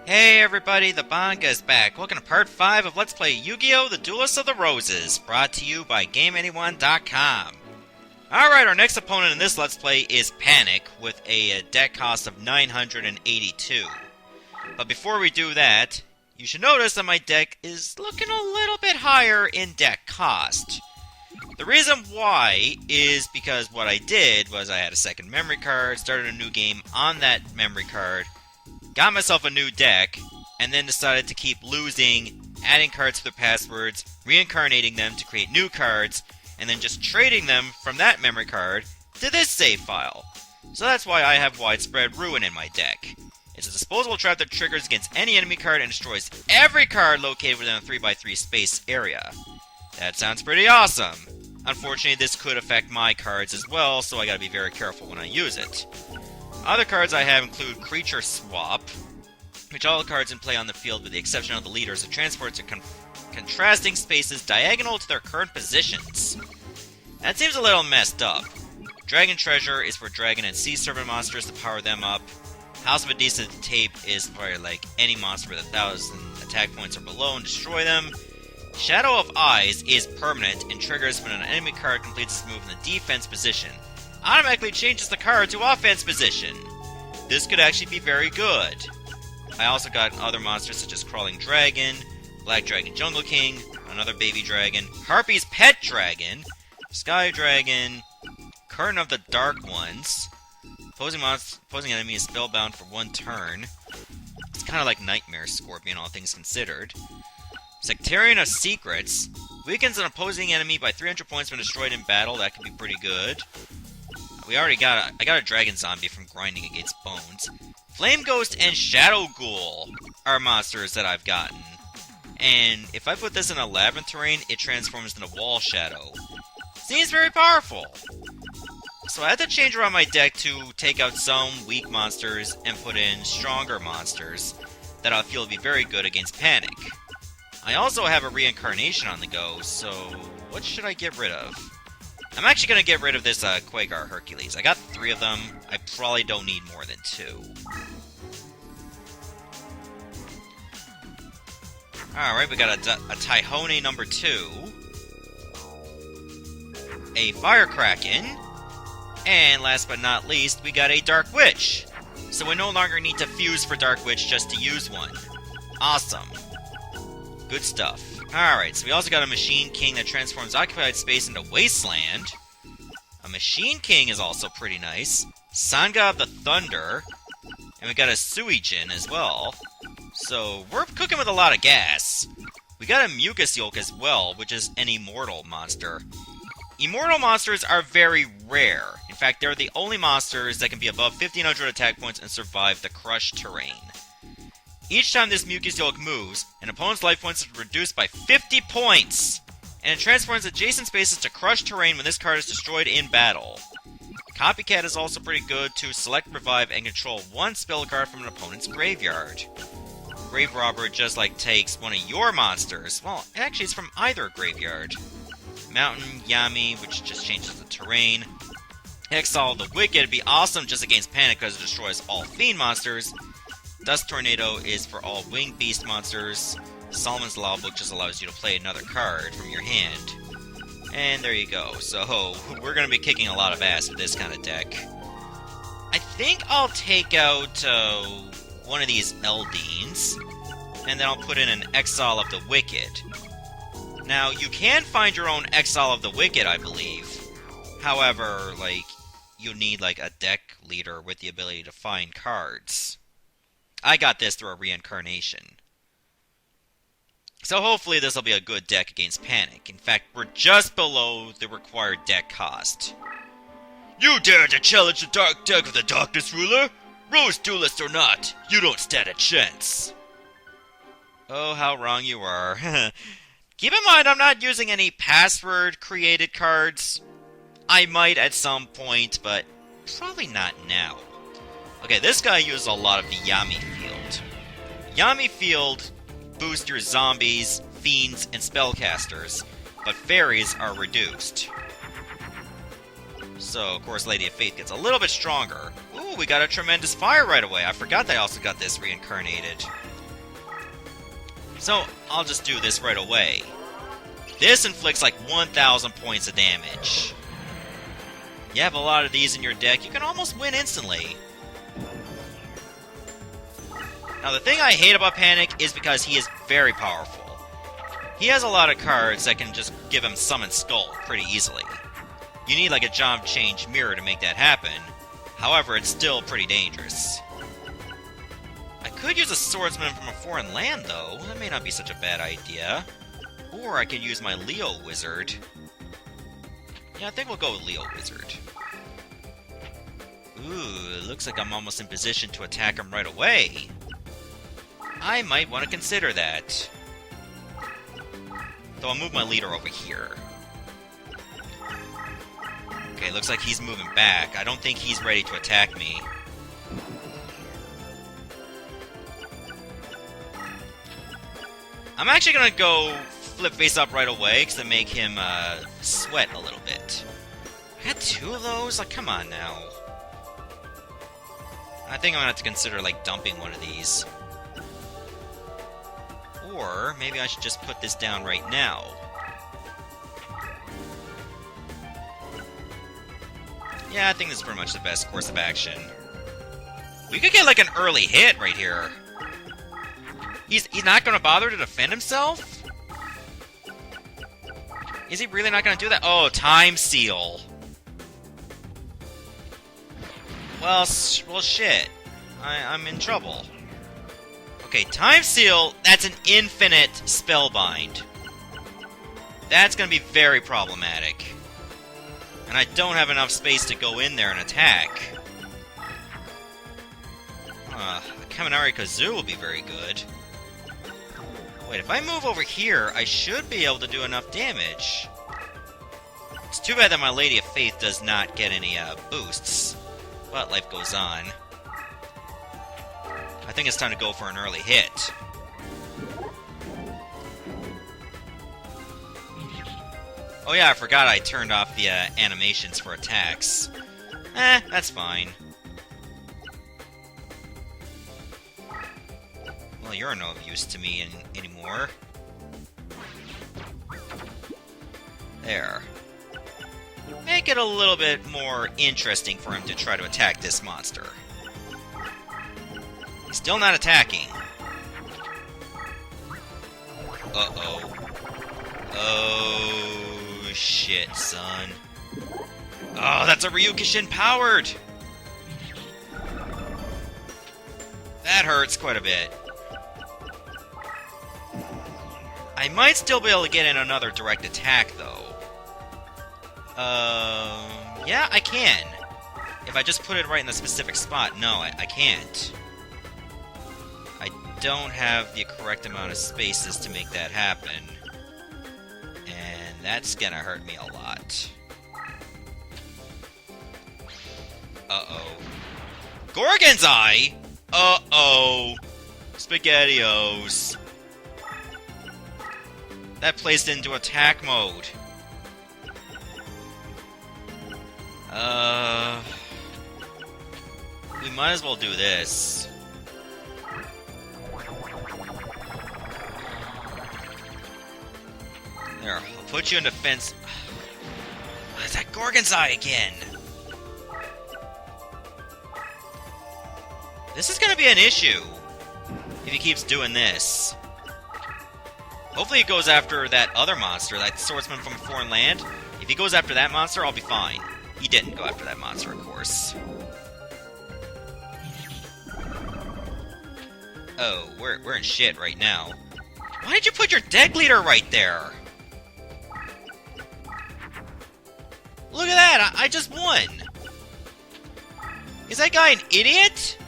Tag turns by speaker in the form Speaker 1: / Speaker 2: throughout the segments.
Speaker 1: Hey everybody, the Banga is back. Welcome to part 5 of Let's Play Yu-Gi-Oh! The Duelists of the Roses, brought to you by GameAnyone.com. Alright, our next opponent in this Let's Play is Panic, with a deck cost of 982. But before we do that, you should notice that my deck is looking a little bit higher in deck cost. The reason why is because what I did was I had a second memory card, started a new game on that memory card, got myself a new deck, and then decided to keep losing, adding cards to their passwords, reincarnating them to create new cards, and then just trading them from that memory card to this save file. So that's why I have Widespread Ruin in my deck. It's a disposable trap that triggers against any enemy card and destroys every card located within a 3x3 space area. That sounds pretty awesome. Unfortunately, this could affect my cards as well, so I gotta be very careful when I use it. Other cards I have include Creature Swap, which all cards in play on the field with the exception of the leaders are transported to contrasting spaces diagonal to their current positions. That seems a little messed up. Dragon Treasure is for Dragon and Sea Serpent monsters to power them up. House of a Decent Tape is for like any monster with 1,000 attack points or below and destroy them. Shadow of Eyes is permanent and triggers when an enemy card completes its move in the defense position. Automatically changes the card to offense position. This could actually be very good. I also got other monsters such as Crawling Dragon, Black Dragon Jungle King, another baby dragon, Harpy's Pet Dragon, Sky Dragon, Curtain of the Dark Ones. Opposing enemy is spellbound for 1 turn. It's kind of like Nightmare Scorpion, all things considered. Sectarian of Secrets weakens an opposing enemy by 300 points when destroyed in battle. That could be pretty good. I got a Dragon Zombie from grinding against Bones. Flame Ghost and Shadow Ghoul are monsters that I've gotten. And if I put this in a Labyrinth terrain, it transforms into Wall Shadow. Seems very powerful. So I had to change around my deck to take out some weak monsters and put in stronger monsters that I feel will be very good against Panic. I also have a reincarnation on the go, so what should I get rid of? I'm actually going to get rid of this Quagar Hercules. I got 3 of them. I probably don't need more than 2. Alright, we got a Tyhone number 2. A Firecracken. And last but not least, we got a Dark Witch. So we no longer need to fuse for Dark Witch just to use one. Awesome. Good stuff. Alright, so we also got a Machine King that transforms occupied space into Wasteland. A Machine King is also pretty nice. Sangha of the Thunder. And we got a Suijin as well. So, we're cooking with a lot of gas. We got a Mucus Yolk as well, which is an Immortal monster. Immortal monsters are very rare. In fact, they're the only monsters that can be above 1,500 attack points and survive the Crush terrain. Each time this Mucus Yolk moves, an opponent's life points are reduced by 50 points! And it transforms adjacent spaces to Crush terrain when this card is destroyed in battle. Copycat is also pretty good to select, revive, and control 1 spell card from an opponent's graveyard. Grave Robber just takes one of your monsters. Well, actually it's from either graveyard. Mountain Yami, which just changes the terrain. Exile the Wicked would be awesome just against Panic because it destroys all Fiend monsters. Dust Tornado is for all Winged Beast monsters. Solomon's Law Book just allows you to play another card from your hand. And there you go. So, we're going to be kicking a lot of ass with this kind of deck. I think I'll take out one of these Eldeans, and then I'll put in an Exile of the Wicked. Now, you can find your own Exile of the Wicked, I believe. However, you need, a deck leader with the ability to find cards. I got this through a reincarnation. So hopefully this will be a good deck against Panic. In fact, we're just below the required deck cost. You dare to challenge the dark deck of the Darkness-Drooler? Rose Duelist or not, you don't stand a chance. Oh, how wrong you are. Keep in mind, I'm not using any password-created cards. I might at some point, but probably not now. Okay, this guy uses a lot of the Yami Field. Yami Field boosts your zombies, fiends, and spellcasters, but fairies are reduced. So, of course, Lady of Faith gets a little bit stronger. Ooh, we got a Tremendous Fire right away. I forgot that I also got this reincarnated. So, I'll just do this right away. This inflicts like 1,000 points of damage. You have a lot of these in your deck, you can almost win instantly. Now, the thing I hate about Panic is because he is very powerful. He has a lot of cards that can just give him Summon Skull pretty easily. You need like a Job Change Mirror to make that happen. However, it's still pretty dangerous. I could use a Swordsman from a foreign land, though. That may not be such a bad idea. Or I could use my Leo Wizard. Yeah, I think we'll go with Leo Wizard. Ooh, looks like I'm almost in position to attack him right away. I might want to consider that. Though I'll move my leader over here. Okay, looks like he's moving back. I don't think he's ready to attack me. I'm actually gonna go flip face up right away, because it'll make him sweat a little bit. I had 2 of those? Like, come on now. I think I'm gonna have to consider, like, dumping one of these. Or maybe I should just put this down right now. Yeah, I think this is pretty much the best course of action. We could get like an early hit right here. He's not going to bother to defend himself? Is he really not going to do that? Oh, Time Seal. Well, shit. I'm in trouble. Okay, Time Seal, that's an infinite spellbind. That's going to be very problematic. And I don't have enough space to go in there and attack. Kaminari Kazoo will be very good. Wait, if I move over here, I should be able to do enough damage. It's too bad that my Lady of Faith does not get any boosts. But life goes on. I think it's time to go for an early hit. Oh yeah, I forgot I turned off the animations for attacks. That's fine. Well, you're no use to me anymore. There. Make it a little bit more interesting for him to try to attack this monster. He's still not attacking. Uh-oh. Oh, shit, son. Oh, that's a Ryukushin powered! That hurts quite a bit. I might still be able to get in another direct attack, though. Yeah, I can. If I just put it right in the specific spot, no, I can't. I don't have the correct amount of spaces to make that happen. And that's gonna hurt me a lot. Uh-oh. Gorgon's Eye? Uh-oh. SpaghettiOs. That placed into attack mode. We might as well do this. There, I'll put you in defense. It's that Gorgon's Eye again. This is gonna be an issue if he keeps doing this. Hopefully he goes after that other monster, that swordsman from a foreign land. If he goes after that monster, I'll be fine. He didn't go after that monster, of course. Oh, we're in shit right now. Why did you put your deck leader right there? Look at that! I just won! Is that guy an idiot?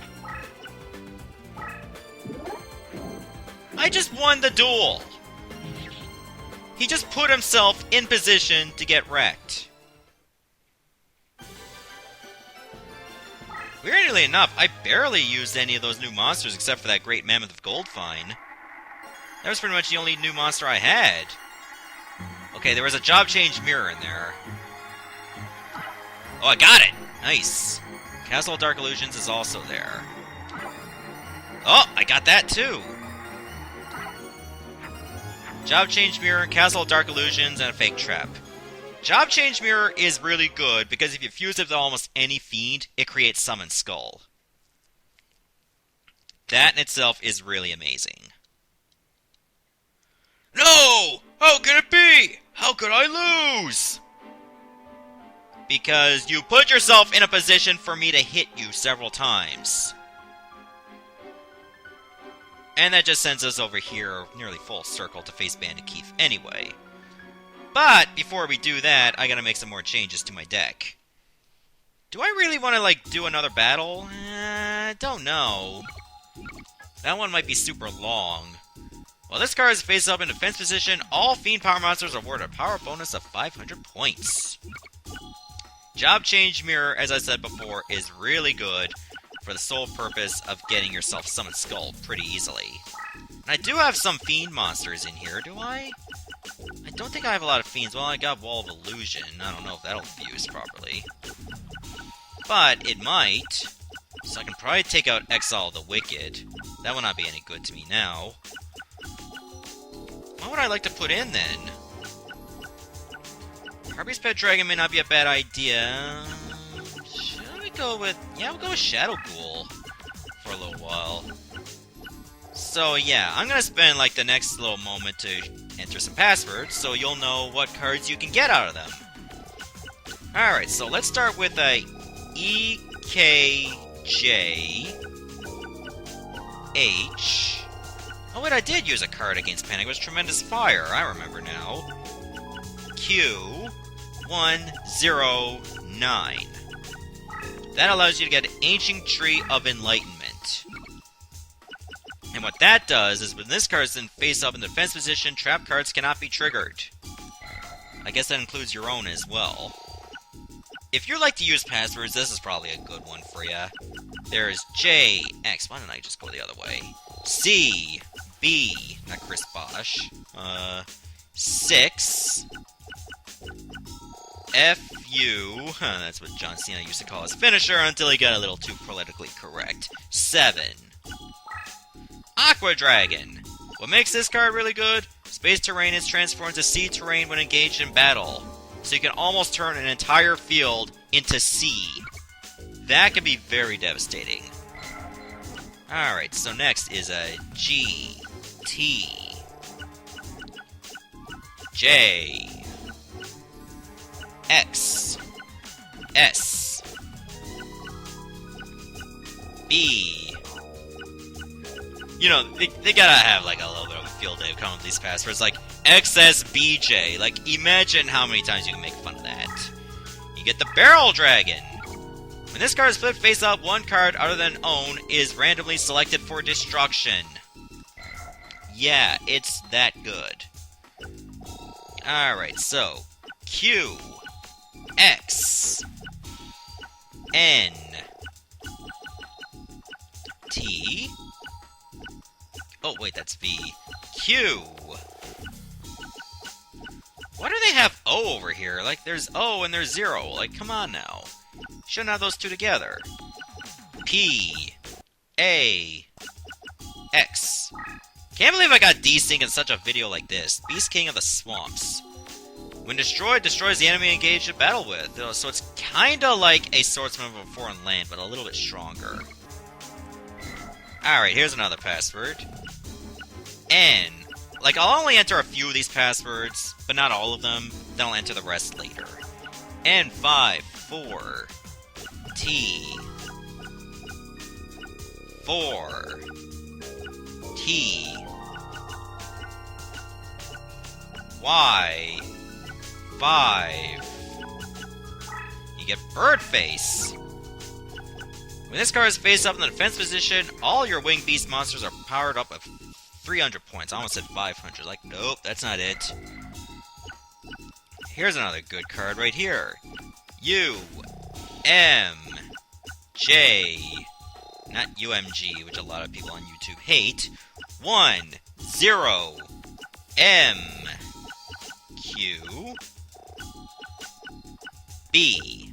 Speaker 1: I just won the duel! He just put himself in position to get wrecked. Weirdly enough, I barely used any of those new monsters except for that Great Mammoth of Gold find. That was pretty much the only new monster I had. Okay, there was a job change mirror in there. Oh, I got it! Nice. Castle of Dark Illusions is also there. Oh, I got that too! Job Change Mirror, Castle of Dark Illusions, and a Fake Trap. Job Change Mirror is really good because if you fuse it with almost any fiend, it creates Summon Skull. That in itself is really amazing. No! How can it be? How could I lose? Because you put yourself in a position for me to hit you several times. And that just sends us over here nearly full circle to face Bandit Keith anyway. But before we do that, I gotta make some more changes to my deck. Do I really want to, like, do another battle? I don't know. That one might be super long. While this card is face up in defense position, all Fiend Power Monsters are awarded a power bonus of 500 points. Job Change Mirror, as I said before, is really good for the sole purpose of getting yourself Summon Skull pretty easily. And I do have some Fiend monsters in here, do I? I don't think I have a lot of Fiends. Well, I got Wall of Illusion. I don't know if that'll fuse properly. But it might. So I can probably take out Exile the Wicked. That will not be any good to me now. What would I like to put in, then? Harpy's Pet Dragon may not be a bad idea. Should we go with... Yeah, we'll go with Shadow Ghoul for a little while. So, yeah, I'm gonna spend, like, the next little moment to enter some passwords, so you'll know what cards you can get out of them. Alright, so let's start with a EKJH. Oh wait, I did use a card against Panic. It was Tremendous Fire, I remember now. Q109. That allows you to get Ancient Tree of Enlightenment. And what that does is when this card is in face-up in defense position, trap cards cannot be triggered. I guess that includes your own as well. If you like to use passwords, this is probably a good one for you. There's JX. Why don't I just go the other way? C, B, not Chris Bosch. 6, FU. That's what John Cena used to call his finisher until he got a little too politically correct. 7. Aqua Dragon. What makes this card really good? Space terrain is transformed to sea terrain when engaged in battle. So you can almost turn an entire field into sea. That can be very devastating. Alright, so next is a G, T, J, X, S, B. You know, they gotta have, like, a little bit of a field day coming with these passwords, like XSBJ. Like, imagine how many times you can make fun of that. You get the Barrel Dragon. When this card is flipped face up, one card other than own is randomly selected for destruction. Yeah, it's that good. Alright, so Q, X, N, T. Oh, wait, that's V. Q. Why do they have O over here? Like, there's O and there's 0. Like, come on now. Shouldn't have those two together. P. A. X. Can't believe I got desync in such a video like this. Beast King of the Swamps. When destroyed, destroys the enemy engaged in battle with. So it's kinda like a Swordsman of a Foreign Land, but a little bit stronger. Alright, here's another password. N. Like, I'll only enter a few of these passwords, but not all of them. Then I'll enter the rest later. N5, 4, T, 4, T, Y, 5. You get Bird Face. When this card is face up in the defense position, all your winged beast monsters are powered up with 300 points. I almost said 500. Like, nope, that's not it. Here's another good card right here. U, M, J, not UMG, which a lot of people on YouTube hate. 1, 0, M, Q, B.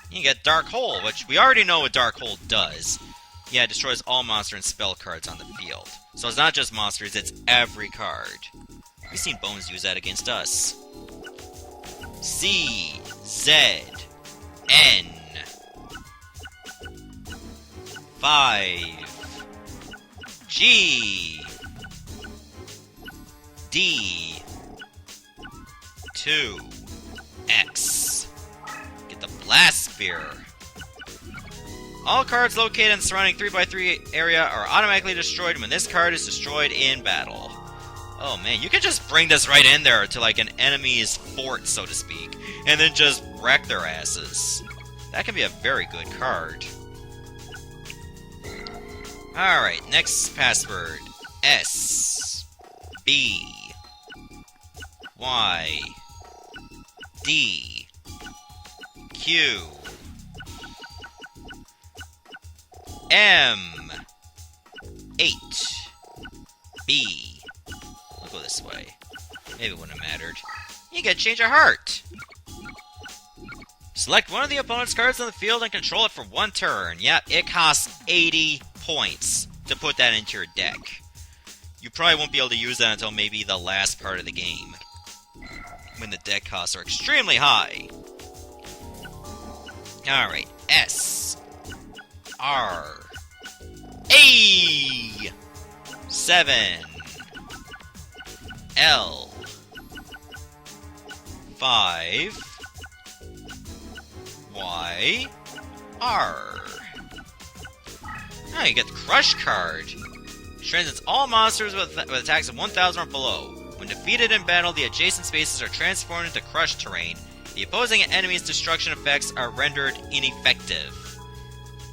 Speaker 1: You get Dark Hole, which we already know what Dark Hole does. Yeah, it destroys all monster and spell cards on the field. So it's not just monsters, it's every card. We've seen Bones use that against us. C, Z, N. 5, G, D, 2, X. Get the Blast Spear. All cards located in the surrounding 3x3 area are automatically destroyed when this card is destroyed in battle. Oh man, you can just bring this right in there to like an enemy's fort, so to speak, and then just wreck their asses. That can be a very good card. Alright, next password. S, B, Y, D, Q, M, 8, B. We'll go this way. Maybe it wouldn't have mattered. You get change of heart. Select one of the opponent's cards on the field and control it for one turn. Yep, it costs 80 points to put that into your deck. You probably won't be able to use that until maybe the last part of the game, when the deck costs are extremely high. Alright, S, R, A, 7, L, 5, Y, R. Now you get the Crush card. Transcends all monsters with attacks of 1,000 or below. When defeated in battle, the adjacent spaces are transformed into Crush terrain. The opposing enemy's destruction effects are rendered ineffective.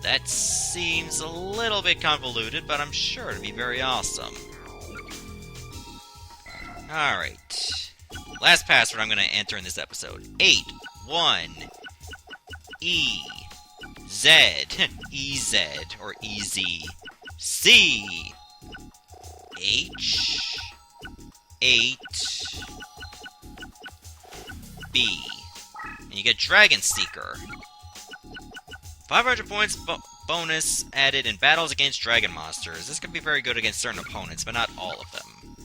Speaker 1: That seems a little bit convoluted, but I'm sure it'll be very awesome. Alright. Last password I'm going to enter in this episode. 8, 1, E, Z, EZ, or EZ, C, H, 8, B. And you get Dragon Seeker. 500 points bonus added in battles against dragon monsters. This could be very good against certain opponents, but not all of them.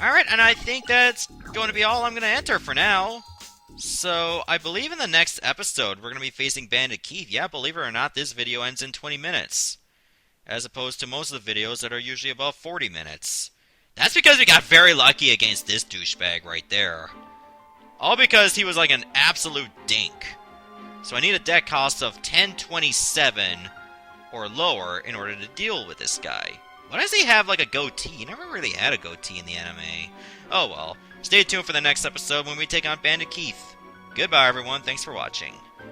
Speaker 1: Alright, and I think that's going to be all I'm going to enter for now. So, I believe in the next episode, we're going to be facing Bandit Keith. Yeah, believe it or not, this video ends in 20 minutes. As opposed to most of the videos that are usually about 40 minutes. That's because we got very lucky against this douchebag right there. All because he was like an absolute dink. So I need a deck cost of 1027 or lower in order to deal with this guy. Why does he have like a goatee? He never really had a goatee in the anime. Oh well. Stay tuned for the next episode when we take on Bandit Keith. Goodbye everyone, thanks for watching.